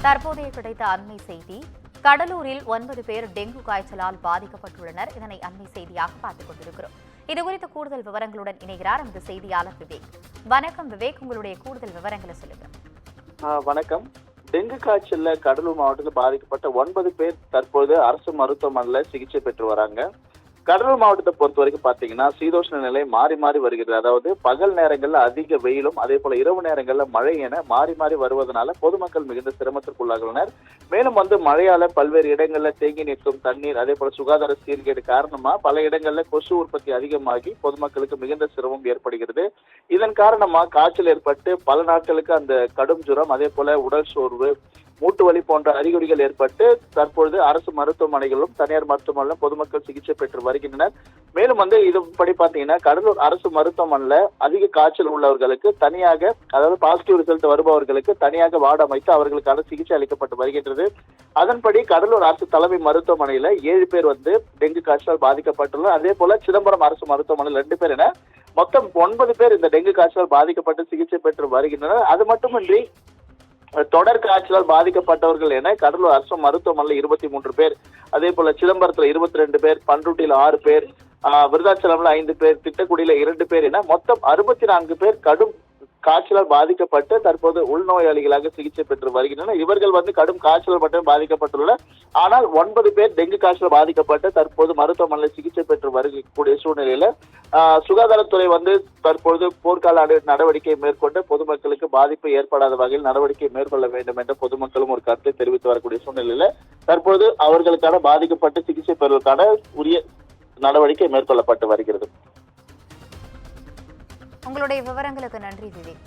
தற்போதைய கிடைத்த அண்மை செய்தி. கடலூரில் 9 பேர் டெங்கு காய்ச்சலால் பாதிக்கப்பட்டுள்ளனர். இதனை அண்மை செய்தியாக பார்த்துக் கொண்டிருக்கிறோம். இதுகுறித்த கூடுதல் விவரங்களுடன் இணைகிறார் நமது செய்தியாளர் விவேக். வணக்கம் விவேக், உங்களுடைய கூடுதல் விவரங்களை சொல்லுங்க. வணக்கம். டெங்கு காய்ச்சல்ல கடலூர் மாவட்டத்தில் பாதிக்கப்பட்ட 9 பேர் தற்போது அரசு மருத்துவமனையில் சிகிச்சை பெற்று வராங்க. கடலூர் மாவட்டத்தை பொறுத்த வரைக்கும் பாத்தீங்கன்னா சீதோஷ்ண நிலை மாறி மாறி வருகிறது. அதாவது பகல் நேரங்கள்ல அதிக வெயிலும் அதே போல இரவு நேரங்கள்ல மழை என மாறி மாறி வருவதனால பொதுமக்கள் மிகுந்த சிரமத்திற்குள்ளாகின்றனர். மேலும் மழையால பல்வேறு இடங்கள்ல தேங்கி நிற்கும் தண்ணீர் அதே போல சுகாதார சீர்கேடு காரணமா பல இடங்கள்ல கொசு உற்பத்தி அதிகமாகி பொதுமக்களுக்கு மிகுந்த சிரமம் ஏற்படுகிறது. இதன் காரணமா காய்ச்சல் ஏற்பட்டு பல நாட்களுக்கு அந்த கடும் ஜுரம் அதே போல உடல் சோர்வு மூட்டு வலி போன்ற அறிகுறிகள் ஏற்பட்டு தற்பொழுது அரசு மருத்துவமனைகளிலும் தனியார் மருத்துவமனையிலும் பொதுமக்கள் சிகிச்சை பெற்று வருகின்றனர். மேலும் இதுபடி பாத்தீங்கன்னா கடலூர் அரசு மருத்துவமனையில அதிக காய்ச்சல் உள்ளவர்களுக்கு தனியாக, அதாவது பாசிட்டிவ் ரிசல்ட் வருபவர்களுக்கு தனியாக வார்டு அமைத்து அவர்களுக்கான சிகிச்சை அளிக்கப்பட்டு வருகின்றது. அதன்படி கடலூர் அரசு தலைமை மருத்துவமனையில 7 பேர் டெங்கு காய்ச்சலால் பாதிக்கப்பட்டுள்ளனர். அதே போல சிதம்பரம் அரசு மருத்துவமனையில் 2 பேர் என மொத்தம் 9 பேர் இந்த டெங்கு காய்ச்சலால் பாதிக்கப்பட்டு சிகிச்சை பெற்று வருகின்றனர். அது மட்டுமின்றி தொடர் காய்ச்சலால் பாதிக்கப்பட்டவர்கள் என கடலூர் அரசு மருத்துவமனையில் 23 பேர், அதே போல சிதம்பரத்துல 22 பேர், பண்ருட்டியில 6 பேர், விருதாச்சலம்ல 5 பேர், திட்டக்குடியில 2 பேர் என மொத்தம் 64 பேர் கடும் காய்ச்சலால் பாதிக்கப்பட்டு தற்போது உள்நோயாளிகளாக சிகிச்சை பெற்று வருகின்றனர். இவர்கள் கடும் காய்ச்சல் மட்டும் பாதிக்கப்பட்டுள்ளனர். ஆனால் 9 பேர் டெங்கு காய்ச்சல் பாதிக்கப்பட்டு தற்போது மருத்துவமனையில் சிகிச்சை பெற்று வரக்கூடிய சூழ்நிலையில சுகாதாரத்துறை தற்போது போர்க்கால நடவடிக்கை மேற்கொண்டு பொதுமக்களுக்கு பாதிப்பு ஏற்படாத வகையில் நடவடிக்கை மேற்கொள்ள வேண்டும் என்ற பொதுமக்களும் ஒரு கருத்தை தெரிவித்து வரக்கூடிய சூழ்நிலையில தற்போது அவர்களுக்கான பாதிக்கப்பட்டு சிகிச்சை பெறுவதற்கான உரிய நடவடிக்கை மேற்கொள்ளப்பட்டு வருகிறது. உங்களுடைய விவரங்களுக்கு நன்றி விவேக்.